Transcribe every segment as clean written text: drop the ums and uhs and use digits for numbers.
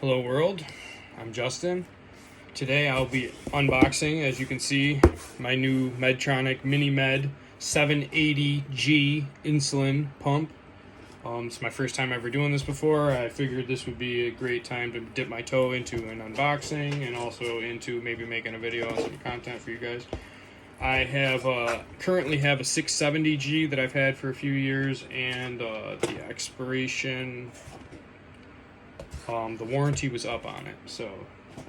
Hello world, I'm Justin. Today I'll be unboxing, as you can see, my new Medtronic MiniMed 780G insulin pump. It's my first time ever doing this before. I figured this would be a great time to dip my toe into an unboxing and also into maybe making a video on some content for you guys. I currently have a 670G that I've had for a few years, and the expiration, the warranty was up on it, so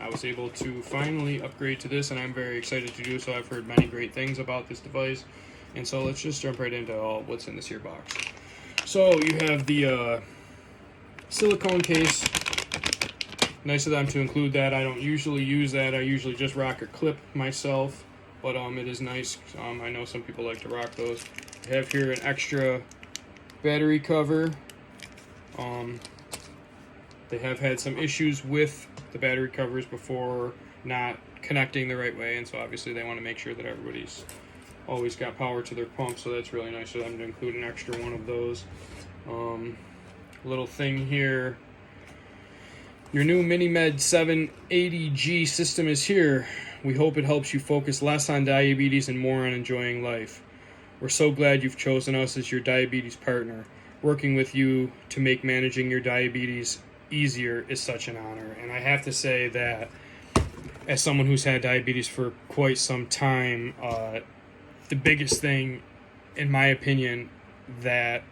I was able to finally upgrade to this, and I'm very excited to do so. I've heard many great things about this device, and so let's just jump right into what's in this here box. So you have the silicone case. Nice of them to include that. I don't usually use that. I usually just rock a clip myself, but it is nice. I know some people like to rock those. I have here an extra battery cover. They have had some issues with the battery covers before, not connecting the right way, and so obviously they want to make sure that everybody's always got power to their pump, so that's really nice of them to include an extra one of those. Little thing here. Your new MiniMed 780G system is here. We hope it helps you focus less on diabetes and more on enjoying life. We're so glad you've chosen us as your diabetes partner. Working with you to make managing your diabetes easier is such an honor. And I have to say that as someone who's had diabetes for quite some time, the biggest thing, in my opinion, that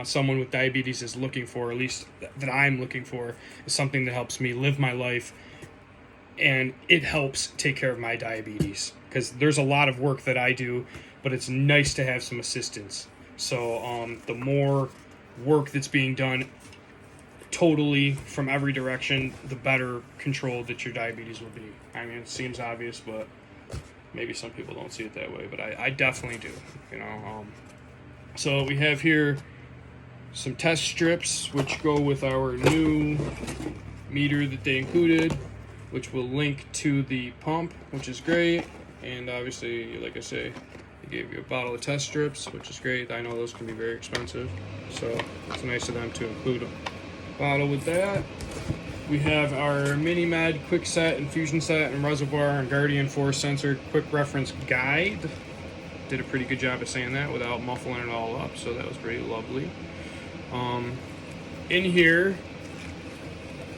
someone with diabetes is looking for, at least that I'm looking for, is something that helps me live my life, and it helps take care of my diabetes, because there's a lot of work that I do, but it's nice to have some assistance. So the more work that's being done totally from every direction, the better controlled that your diabetes will be. I mean, it seems obvious, but maybe some people don't see it that way, but I definitely do, you know. So we have here some test strips, which go with our new meter that they included, which will link to the pump, which is great. And obviously, like I say, they gave you a bottle of test strips, which is great. I know those can be very expensive, so it's nice of them to include a bottle with that. We have our MiniMed quick set, infusion set, and reservoir and Guardian Force sensor quick reference guide. Did a pretty good job of saying that without muffling it all up, so that was pretty lovely. In here,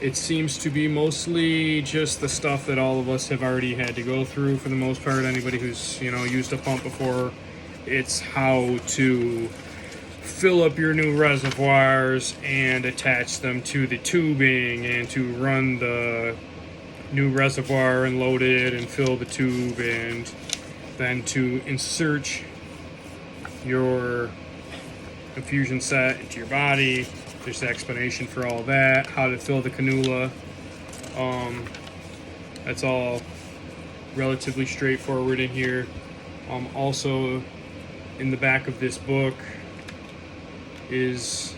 it seems to be mostly just the stuff that all of us have already had to go through for the most part. Anybody who's, used a pump before, it's how to fill up your new reservoirs and attach them to the tubing, and to run the new reservoir and load it and fill the tube, and then to insert your infusion set into your body. There's the explanation for all that, how to fill the cannula. That's all relatively straightforward in here. Also in the back of this book is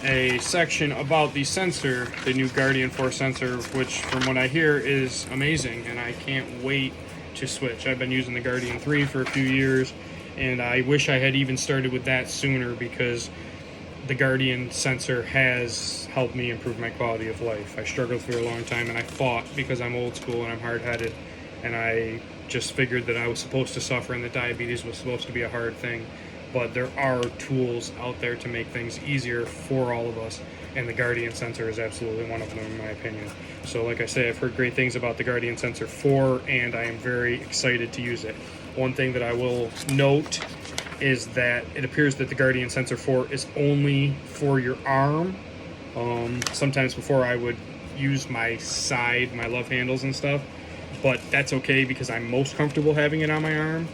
a section about the sensor, the new Guardian Force sensor, which from what I hear is amazing, and I can't wait to switch. I've been using the Guardian 3 for a few years, and I wish I had even started with that sooner, because the Guardian sensor has helped me improve my quality of life. I struggled for a long time, and I fought because I'm old school and I'm hard-headed, and I just figured that I was supposed to suffer and that diabetes was supposed to be a hard thing. But there are tools out there to make things easier for all of us, and the Guardian sensor is absolutely one of them, in my opinion. So like I say, I've heard great things about the Guardian sensor 4, and I am very excited to use it. One thing that I will note is that it appears that the Guardian sensor 4 is only for your arm. Sometimes before I would use my side, my love handles and stuff, but that's okay because I'm most comfortable having it on my arm.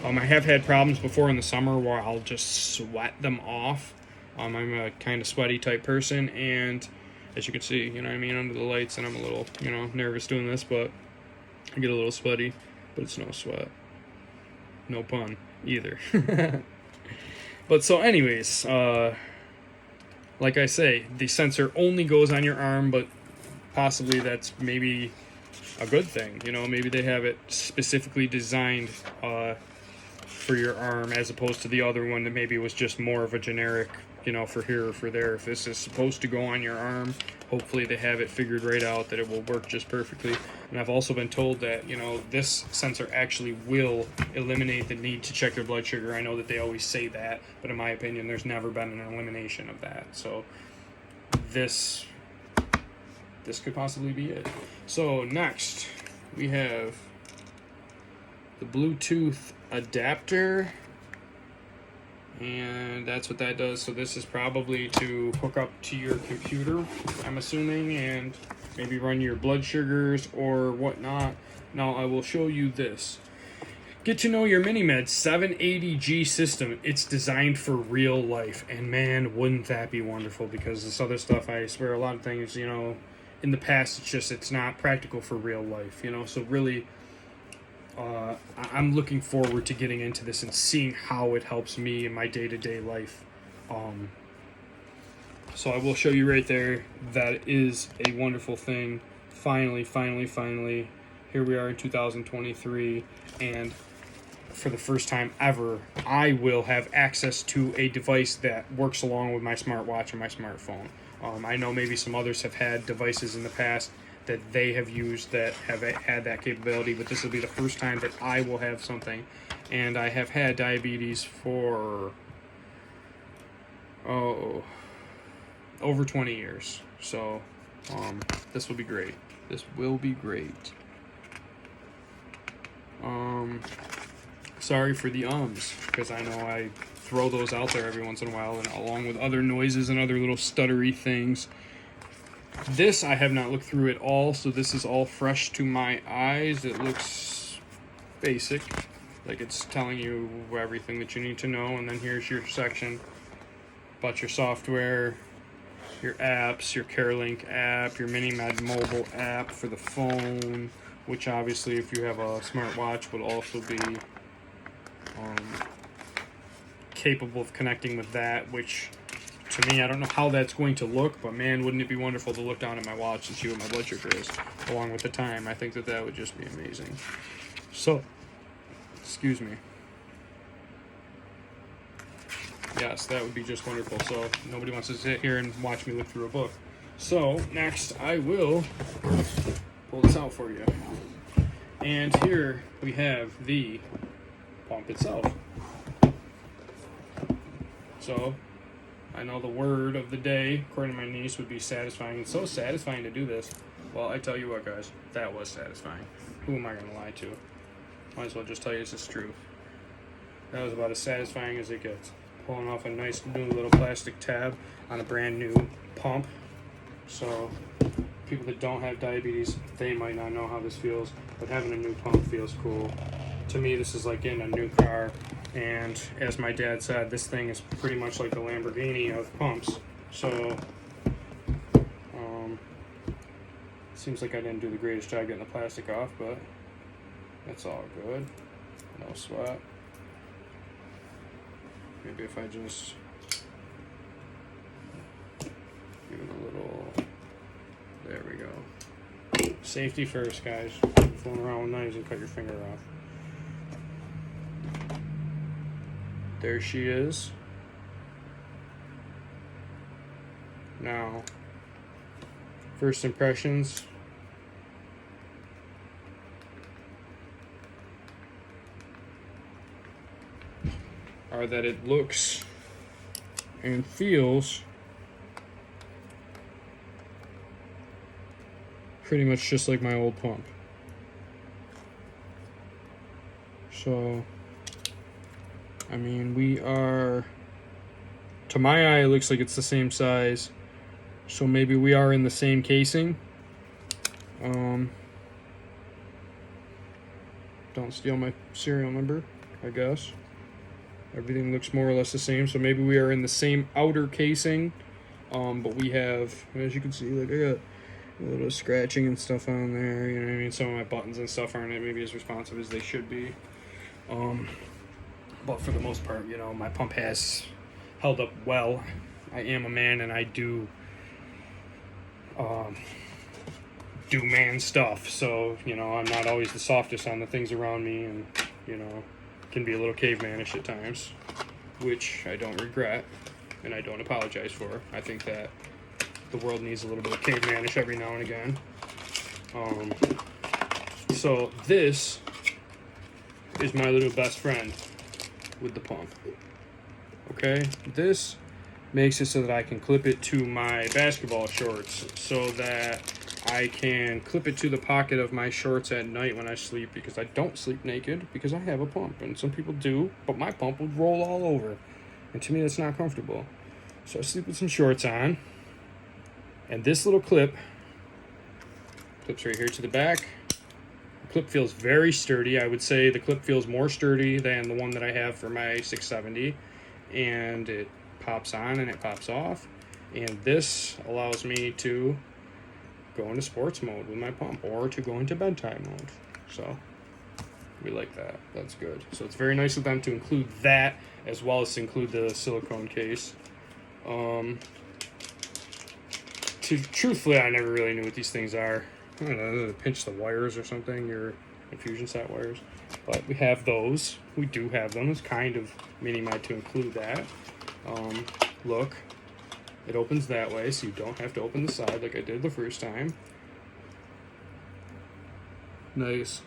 I have had problems before in the summer where I'll just sweat them off. I'm a kind of sweaty type person, and as you can see, under the lights, and I'm a little, nervous doing this, but I get a little sweaty, but it's no sweat. No pun, either. But so anyways, like I say, the sensor only goes on your arm, but possibly that's maybe a good thing. Maybe they have it specifically designed for your arm, as opposed to the other one that maybe was just more of a generic, you know, for here or for there. If this is supposed to go on your arm, hopefully they have it figured right out that it will work just perfectly. And I've also been told that, you know, this sensor actually will eliminate the need to check your blood sugar. I know that they always say that, but in my opinion, there's never been an elimination of that. So this could possibly be it. So next, we have the Bluetooth adapter, and that's what that does. So this is probably to hook up to your computer, I'm assuming, and maybe run your blood sugars or whatnot. Now I will show you this. Get to know your MiniMed 780G system. It's designed for real life, and man, wouldn't that be wonderful, because this other stuff, I swear, a lot of things, you know, in the past, it's not practical for real life, you know. So really, I'm looking forward to getting into this and seeing how it helps me in my day-to-day life. So I will show you right there. That is a wonderful thing. Finally, here we are in 2023, and for the first time ever, I will have access to a device that works along with my smartwatch and my smartphone. I know maybe some others have had devices in the past that they have used that have had that capability, but this will be the first time that I will have something. And I have had diabetes for over 20 years. So this will be great. This will be great. Sorry for the ums, because I know I throw those out there every once in a while, and along with other noises and other little stuttery things. This I have not looked through at all, so this is all fresh to my eyes. It looks basic, like it's telling you everything that you need to know, and then here's your section about your software, your apps, your CareLink app, your MiniMed mobile app for the phone, which obviously if you have a smartwatch would also be capable of connecting with that, which to me, I don't know how that's going to look, but man, wouldn't it be wonderful to look down at my watch and see what my blood sugar is along with the time. I think that would just be amazing. So, excuse me. Yes, that would be just wonderful. So nobody wants to sit here and watch me look through a book. So next I will pull this out for you. And here we have the pump itself. So I know the word of the day, according to my niece, would be satisfying. It's so satisfying to do this. Well, I tell you what, guys, that was satisfying. Who am I going to lie to? Might as well just tell you it's the truth. That was about as satisfying as it gets. Pulling off a nice new little plastic tab on a brand new pump. So people that don't have diabetes, they might not know how this feels, but having a new pump feels cool. To me, this is like getting a new car. And as my dad said, this thing is pretty much like the Lamborghini of pumps. So, seems like I didn't do the greatest job getting the plastic off, but that's all good. No sweat. Maybe if I just give it a little, there we go. Safety first, guys. Fooling around with knives and cut your finger off. There she is. Now, first impressions. Are that it looks and feels pretty much just like my old pump. So, I mean, we are, to my eye, it looks like it's the same size. So maybe we are in the same casing. Don't steal my serial number, I guess. Everything looks more or less the same. So maybe we are in the same outer casing. But we have, as you can see, like I got a little scratching and stuff on there. You know what I mean? Some of my buttons and stuff aren't maybe as responsive as they should be. But for the most part, you know, my pump has held up well. I am a man, and I do man stuff. So, you know, I'm not always the softest on the things around me, and, you know, can be a little cavemanish at times, which I don't regret. and I don't apologize for. I think that the world needs a little bit of cavemanish every now and again. So this is my little best friend with the pump. Okay, this makes it so that I can clip it to my basketball shorts, so that I can clip it to the pocket of my shorts at night when I sleep, because I don't sleep naked because I have a pump, and some people do, but my pump would roll all over, and to me that's not comfortable. So I sleep with some shorts on, and this little clip clips right here to the back. The clip feels very sturdy. I would say the clip feels more sturdy than the one that I have for my 670, and it pops on and it pops off, and this allows me to go into sports mode with my pump, or to go into bedtime mode. So we like that. That's good. So it's very nice of them to include that, as well as to include the silicone case. Truthfully, I never really knew what these things are. I don't know, to pinch the wires or something, your infusion set wires. But we have those. We do have them. It's kind of MiniMed to include that. Look, it opens that way, so you don't have to open the side like I did the first time. Nice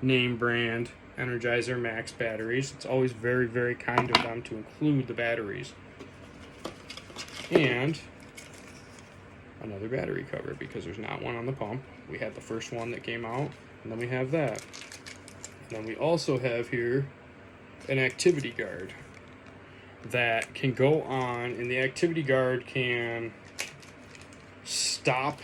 name brand Energizer Max batteries. It's always very, very kind of them to include the batteries. And another battery cover, because there's not one on the pump. We had the first one that came out, and then we have that. And then we also have here an activity guard that can go on, and the activity guard can stop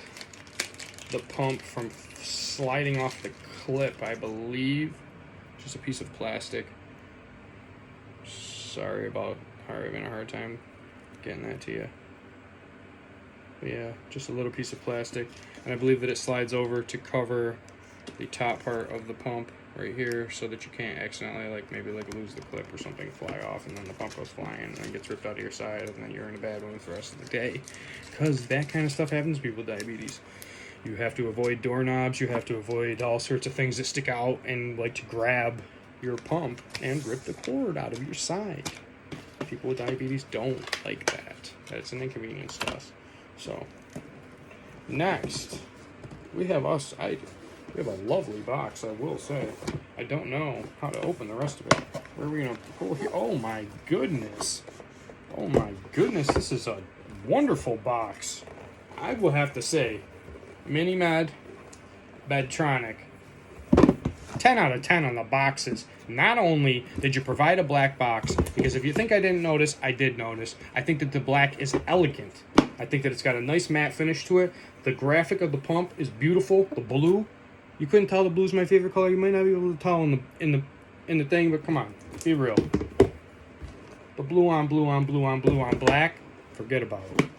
the pump from sliding off the clip, I believe. Just a piece of plastic. Sorry about having a hard time getting that to you. But yeah, just a little piece of plastic, and I believe that it slides over to cover the top part of the pump right here, so that you can't accidentally maybe lose the clip or something, fly off, and then the pump goes flying and then gets ripped out of your side, and then you're in a bad mood for the rest of the day, because that kind of stuff happens to people with diabetes. You have to avoid doorknobs, you have to avoid all sorts of things that stick out and like to grab your pump and rip the cord out of your side. People with diabetes don't like that. That's an inconvenience to us. So next we have we have a lovely box, I will say. I don't know how to open the rest of it. Where are we gonna pull here? Oh my goodness. Oh my goodness, this is a wonderful box. I will have to say, MiniMed Bedtronic, 10 out of 10 on the boxes. Not only did you provide a black box, because if you think I didn't notice, I did notice. I think that the black is elegant. I think that it's got a nice matte finish to it. The graphic of the pump is beautiful. The blue, you couldn't tell the blue's my favorite color. You might not be able to tell in the thing, but come on, be real. The blue on blue on blue on blue on black, forget about it.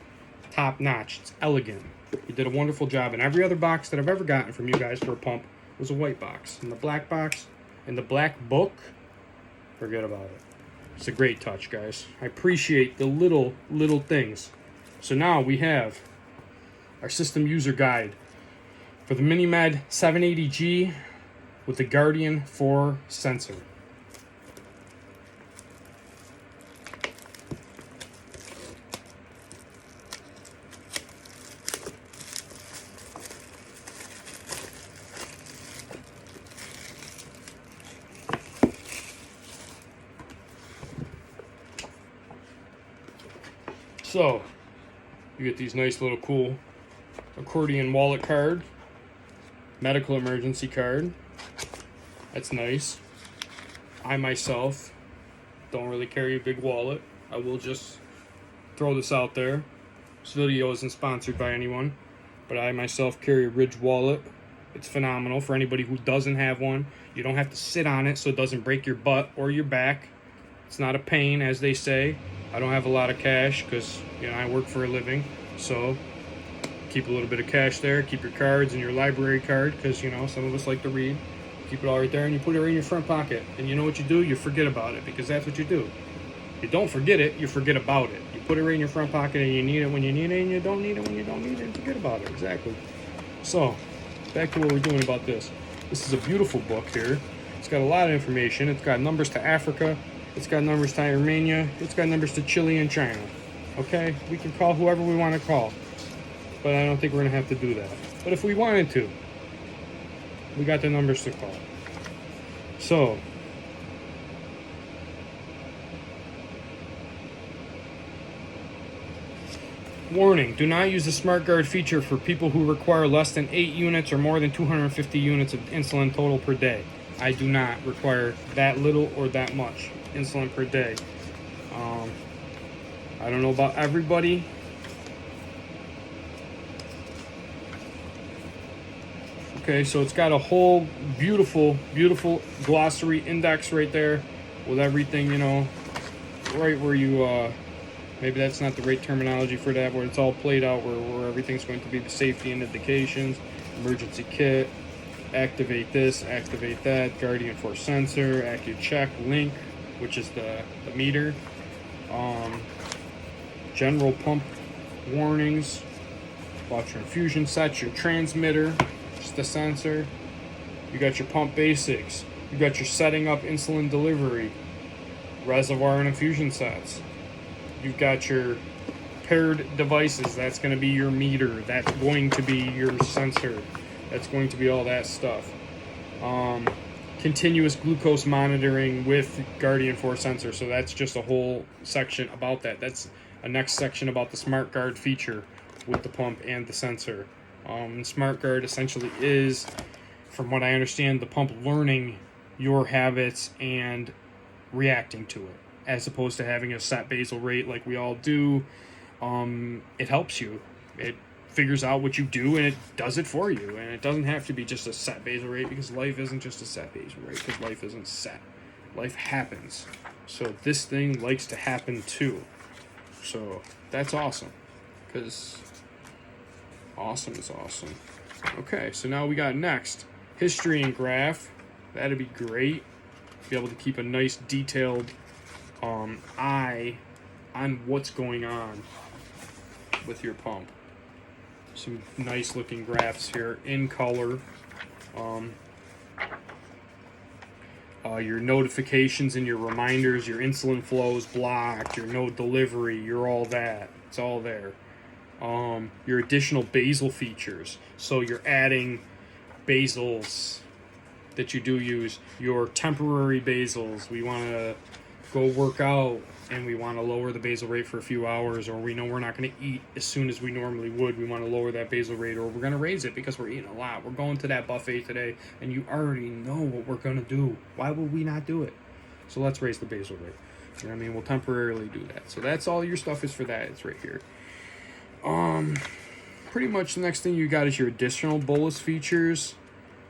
Top notch. It's elegant. You did a wonderful job. And every other box that I've ever gotten from you guys for a pump was a white box. And the black box and the black book, forget about it. It's a great touch, guys. I appreciate the little things. So now we have our system user guide for the MiniMed 780G with the Guardian 4 sensor. So, you get these nice little cool accordion wallet card, medical emergency card. That's nice. I myself don't really carry a big wallet. I will just throw this out there. This video isn't sponsored by anyone, but I myself carry a Ridge wallet. It's phenomenal for anybody who doesn't have one. You don't have to sit on it so it doesn't break your butt or your back. It's not a pain, as they say. I don't have a lot of cash because, I work for a living. So keep a little bit of cash there. Keep your cards and your library card because, some of us like to read. Keep it all right there, and you put it right in your front pocket. And you know what you do? You forget about it, because that's what you do. You don't forget it, you forget about it. You put it right in your front pocket, and you need it when you need it, and you don't need it when you don't need it, and forget about it. Exactly. So, back to what we're doing about this. This is a beautiful book here. It's got a lot of information. It's got numbers to Africa. It's got numbers to Armenia. It's got numbers to Chile and China. Okay, we can call whoever we want to call, but I don't think we're gonna have to do that. But if we wanted to, we got the numbers to call. So, warning, do not use the SmartGuard feature for people who require less than 8 units or more than 250 units of insulin total per day. I do not require that little or that much insulin per day. I don't know about everybody. Okay, so it's got a whole beautiful, beautiful glossary index right there with everything, you know, right where you, maybe that's not the right terminology for that, where it's all played out, where everything's going to be the safety indications, emergency kit, activate this, activate that, Guardian Force sensor, AccuCheck, link, which is the meter, general pump warnings, about your infusion sets, your transmitter, just the sensor. You got your pump basics. You got your setting up insulin delivery, reservoir and infusion sets. You've got your paired devices. That's going to be your meter. That's going to be your sensor. That's going to be all that stuff. Continuous glucose monitoring with Guardian Force sensor. So that's just a whole section about that. That's a next section about the SmartGuard feature with the pump and the sensor. SmartGuard essentially is, from what I understand, the pump learning your habits and reacting to it, as opposed to having a set basal rate like we all do. It helps you. It figures out what you do and it does it for you. And it doesn't have to be just a set basal rate, because life isn't just a set basal rate, because life isn't set. Life happens. So this thing likes to happen too. So that's awesome, because awesome is awesome. Okay, so now we got next history and graph. That'd be great. Be able to keep a nice detailed eye on what's going on with your pump. Some nice looking graphs here in color. Your notifications and your reminders, your insulin flows blocked, your no delivery, your all that. It's all there. Your additional basal features. So you're adding basals that you do use. Your temporary basals. We want to go work out and we want to lower the basal rate for a few hours, or we know we're not going to eat as soon as we normally would. We want to lower that basal rate, or we're going to raise it because we're eating a lot. We're going to that buffet today, and you already know what we're going to do. Why would we not do it? So let's raise the basal rate. You know what I mean? We'll temporarily do that. So that's all your stuff is for that. It's right here. Pretty much the next thing you got is your additional bolus features.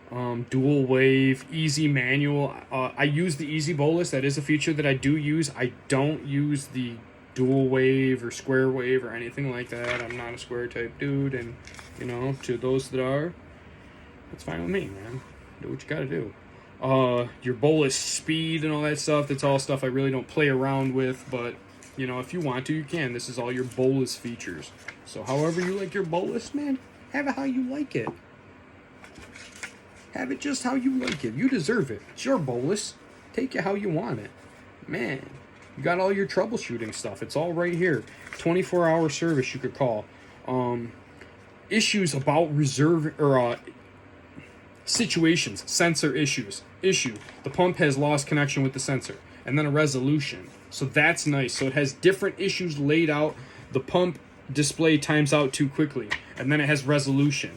Dual wave, easy manual. I use the easy bolus. That is a feature that I do use. I don't use the dual wave or square wave or anything like that. I'm not a square type dude, and you know, to those that are, that's fine with me, man. Do what you gotta do. Your bolus speed and all that stuff, that's all stuff I really don't play around with, but you know, if you want to, you can. This is all your bolus features. So however you like your bolus, man, have it how you like it. Have it just how you like it. You deserve it. It's your bolus. Take it how you want it. Man, you got all your troubleshooting stuff. It's all right here. 24-hour service you could call. Issues about reserve or situations. Sensor issues. Issue. The pump has lost connection with the sensor. And then a resolution. So that's nice. So it has different issues laid out. The pump display times out too quickly. And then it has resolution.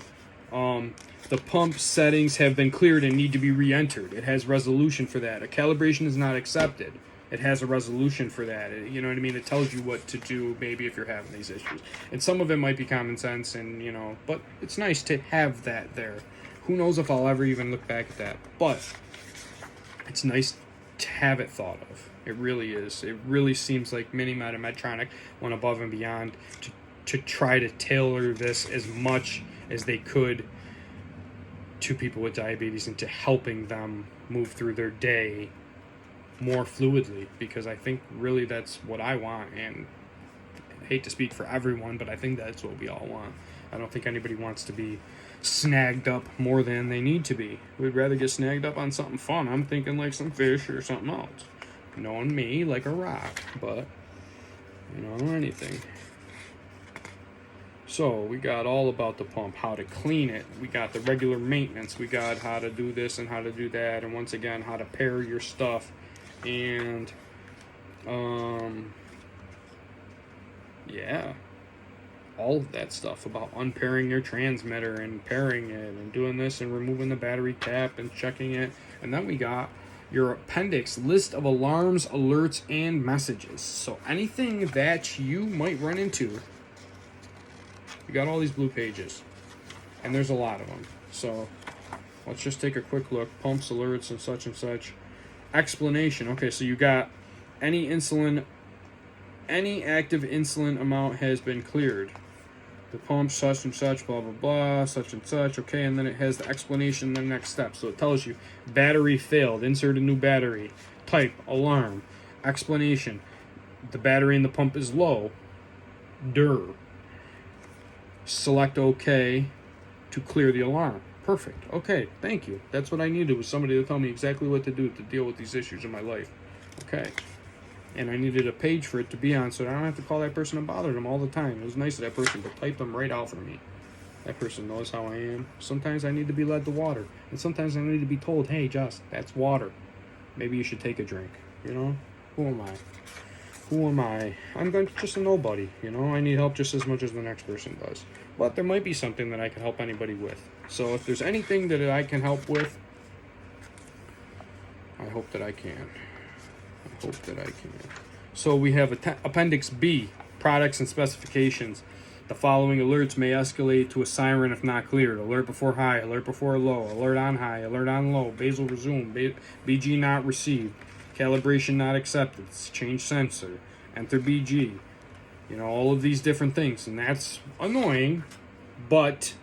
The pump settings have been cleared and need to be re-entered. It has resolution for that. A calibration is not accepted. It has a resolution for that. You know what I mean? It tells you what to do maybe if you're having these issues. And some of it might be common sense, and you know, but it's nice to have that there. Who knows if I'll ever even look back at that. But it's nice to have it thought of. It really is. It really seems like MiniMed and Medtronic went above and beyond to try to tailor this as much as they could to people with diabetes and to helping them move through their day more fluidly, because I think really that's what I want, and I hate to speak for everyone, but I think that's what we all want. I don't think anybody wants to be snagged up more than they need to be. We'd rather get snagged up on something fun. I'm thinking like some fish or something else. Knowing me, like a rock, but you know, anything. So we got all about the pump, how to clean it. We got the regular maintenance. We got how to do this and how to do that. And once again, how to pair your stuff. And, yeah, all of that stuff about unpairing your transmitter and pairing it and doing this and removing the battery cap and checking it. And then we got your appendix list of alarms, alerts, and messages. So anything that you might run into, you got all these blue pages, and there's a lot of them. So let's just take a quick look. Pumps, alerts, and such. Explanation. Okay, so you got any active insulin amount has been cleared. The pump, such and such, blah, blah, blah, such and such. Okay, and then it has the explanation, the next step. So it tells you battery failed, insert a new battery, type, alarm, explanation. The battery in the pump is low. Select OK to clear the alarm. Perfect. Okay, thank you. That's what I needed, was somebody to tell me exactly what to do to deal with these issues in my life. Okay. And I needed a page for it to be on so I don't have to call that person and bother them all the time. It was nice of that person to type them right out for me. That person knows how I am. Sometimes I need to be led to water. And sometimes I need to be told, hey, Just, that's water. Maybe you should take a drink. You know? Who am I? Who am I? I'm just a nobody, you know? I need help just as much as the next person does. But there might be something that I can help anybody with. So if there's anything that I can help with, I hope that I can. So we have Appendix B, products and specifications. The following alerts may escalate to a siren if not cleared. Alert before high, alert before low, alert on high, alert on low, basal resume, BG not received, calibration not accepted, change sensor, enter BG. You know, all of these different things. And that's annoying, but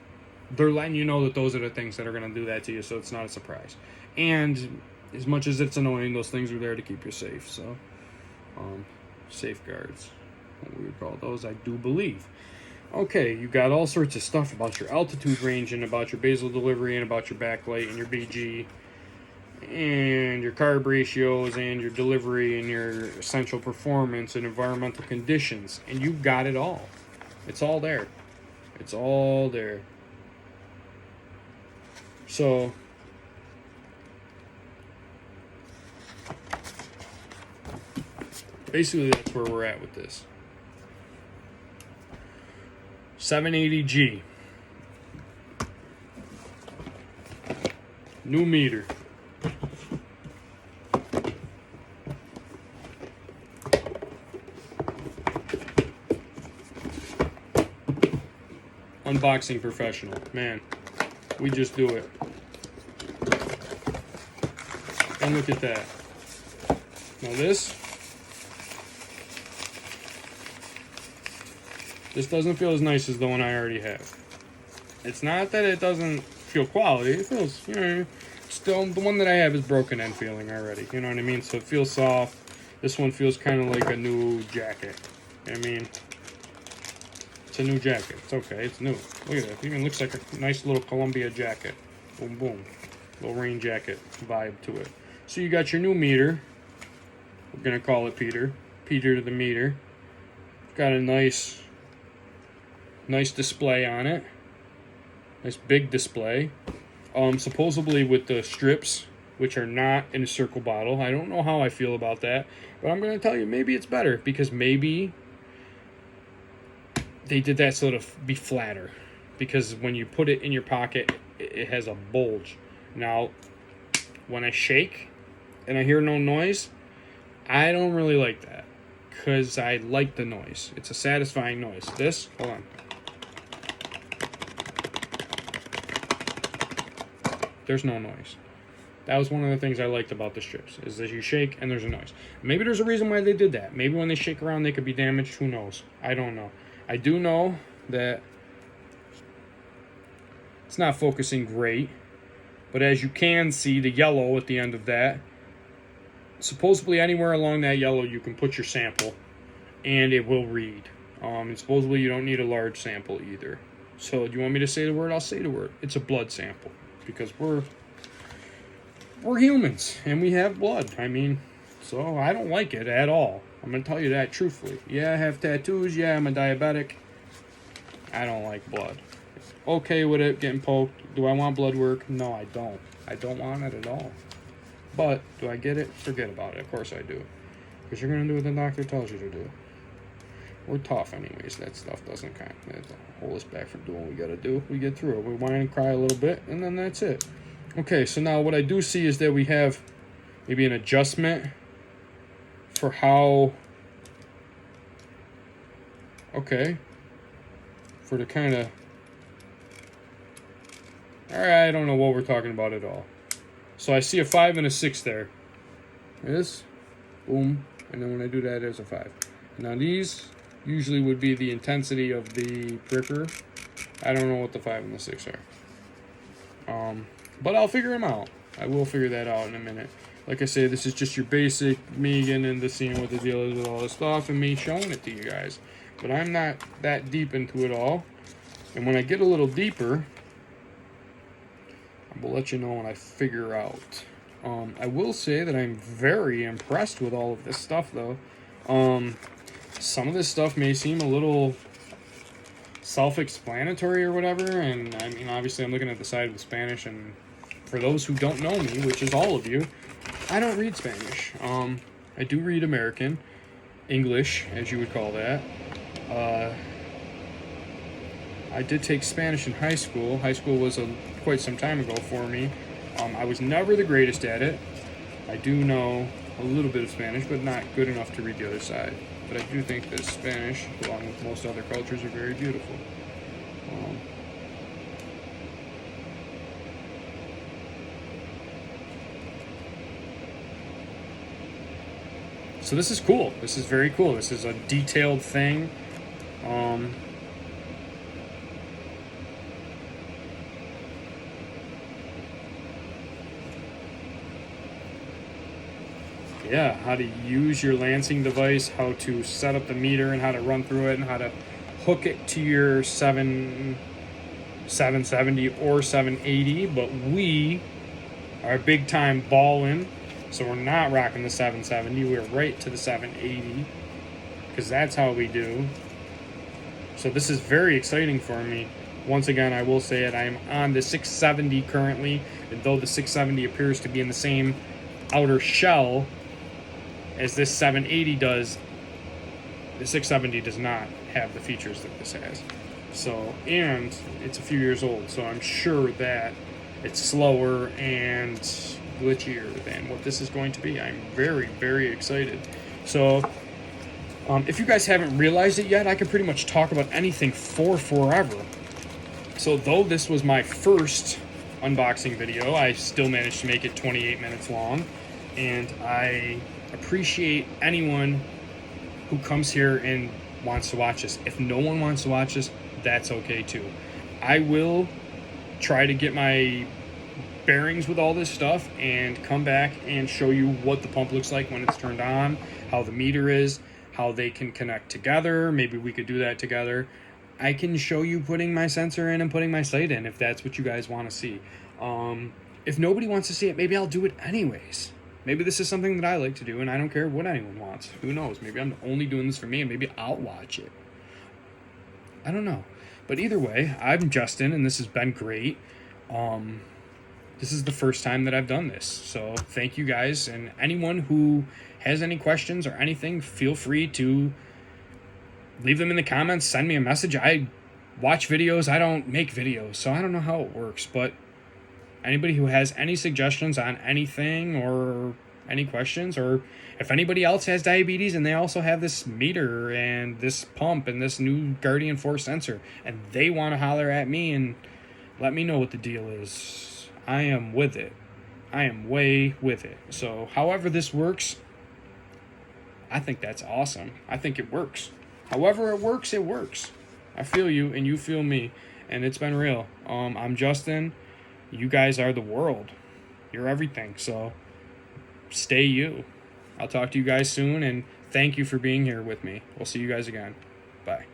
they're letting you know that those are the things that are going to do that to you, so it's not a surprise. And as much as it's annoying, those things are there to keep you safe. So, safeguards, what we would call those, I do believe. Okay, you got all sorts of stuff about your altitude range and about your basal delivery and about your backlight and your BG and your carb ratios and your delivery and your essential performance and environmental conditions. And you've got it all. It's all there. It's all there. So, basically that's where we're at with this. 780G. New meter. Unboxing professional. Man, we just do it. And look at that. Now this doesn't feel as nice as the one I already have. It's not that it doesn't feel quality. It feels, you know, still the one that I have is broken end feeling already. You know what I mean? So it feels soft. This one feels kind of like a new jacket. I mean, it's a new jacket. It's okay. It's new. Look at that. It even looks like a nice little Columbia jacket. Boom, boom. Little rain jacket vibe to it. So you got your new meter. We're going to call it Peter. Peter to the meter. Got a nice display on it. Nice big display. Supposedly with the strips, which are not in a circle bottle. I don't know how I feel about that, but I'm going to tell you, maybe it's better, because maybe they did that so to be flatter, because when you put it in your pocket, it has a bulge. Now, when I shake and I hear no noise, I don't really like that, because I like the noise. It's a satisfying noise. This, hold on. There's no noise. That was one of the things I liked about the strips, is that you shake and there's a noise. Maybe there's a reason why they did that. Maybe when they shake around they could be damaged. Who knows? I don't know. I do know that it's not focusing great, but as you can see, the yellow at the end of that, supposedly anywhere along that yellow you can put your sample and it will read. And supposedly you don't need a large sample either. So do you want me to say the word? I'll say the word. It's a blood sample, because we're humans and we have blood. I mean, so I don't like it at all. I'm going to tell you that truthfully. Yeah, I have tattoos. Yeah, I'm a diabetic. I don't like blood. Okay with it getting poked. Do I want blood work? No, I don't. I don't want it at all. But do I get it? Forget about it. Of course I do. Because you're going to do what the doctor tells you to do. We're tough anyways. That stuff doesn't hold us back from doing what we got to do. We get through it. We whine and cry a little bit, and then that's it. Okay, so now what I do see is that we have maybe an adjustment for how... Okay. For the kind of... Alright, I don't know what we're talking about at all. So I see a 5 and a 6 there. This, boom, and then when I do that, there's a 5. Now these usually would be the intensity of the pricker. I don't know what the 5 and the 6 are. But I'll figure them out. I will figure that out in a minute. Like I say, this is just your basic me getting into seeing what the deal is with all this stuff and me showing it to you guys. But I'm not that deep into it all. And when I get a little deeper, I will let you know when I figure out. I will say that I'm very impressed with all of this stuff, though. Some of this stuff may seem a little self-explanatory or whatever, and I mean, obviously I'm looking at the side with Spanish, and for those who don't know me, which is all of you, I don't read Spanish. I do read American, English, as you would call that. I did take Spanish in high school. High school was quite some time ago for me. I was never the greatest at it. I do know a little bit of Spanish, but not good enough to read the other side. But I do think that Spanish, along with most other cultures, are very beautiful. So this is cool. This is very cool. This is a detailed thing. Yeah, how to use your lancing device, how to set up the meter and how to run through it, and how to hook it to your 770 or 780. But we are big time balling, so we're not rocking the 770. We're right to the 780 because that's how we do. So this is very exciting for me. Once again, I will say it, I'm on the 670 currently, and though the 670 appears to be in the same outer shell as this 780 does, the 670 does not have the features that this has. So, and it's a few years old, so I'm sure that it's slower and glitchier than what this is going to be. I'm very, very excited. So, if you guys haven't realized it yet, I can pretty much talk about anything for forever. So, though this was my first unboxing video, I still managed to make it 28 minutes long, and I appreciate anyone who comes here and wants to watch this. If no one wants to watch this, that's okay too. I will try to get my bearings with all this stuff and come back and show you what the pump looks like when it's turned on, how the meter is, how they can connect together. Maybe we could do that together. I can show you putting my sensor in and putting my slate in if that's what you guys want to see. If nobody wants to see it, maybe I'll do it anyways. Maybe this is something that I like to do, and I don't care what anyone wants. Who knows? Maybe I'm only doing this for me, and maybe I'll watch it. I don't know. But either way, I'm Justin, and this has been great. This is the first time that I've done this. So thank you guys, and anyone who has any questions or anything, feel free to leave them in the comments. Send me a message. I watch videos. I don't make videos, so I don't know how it works, but anybody who has any suggestions on anything or any questions, or if anybody else has diabetes and they also have this meter and this pump and this new Guardian 4 sensor and they want to holler at me and let me know what the deal is, I am with it. I am way with it. So however this works, I think that's awesome. I think it works. However it works, it works. I feel you and you feel me, and it's been real. I'm Justin. You guys are the world. You're everything. So stay you. I'll talk to you guys soon, and thank you for being here with me. We'll see you guys again. Bye.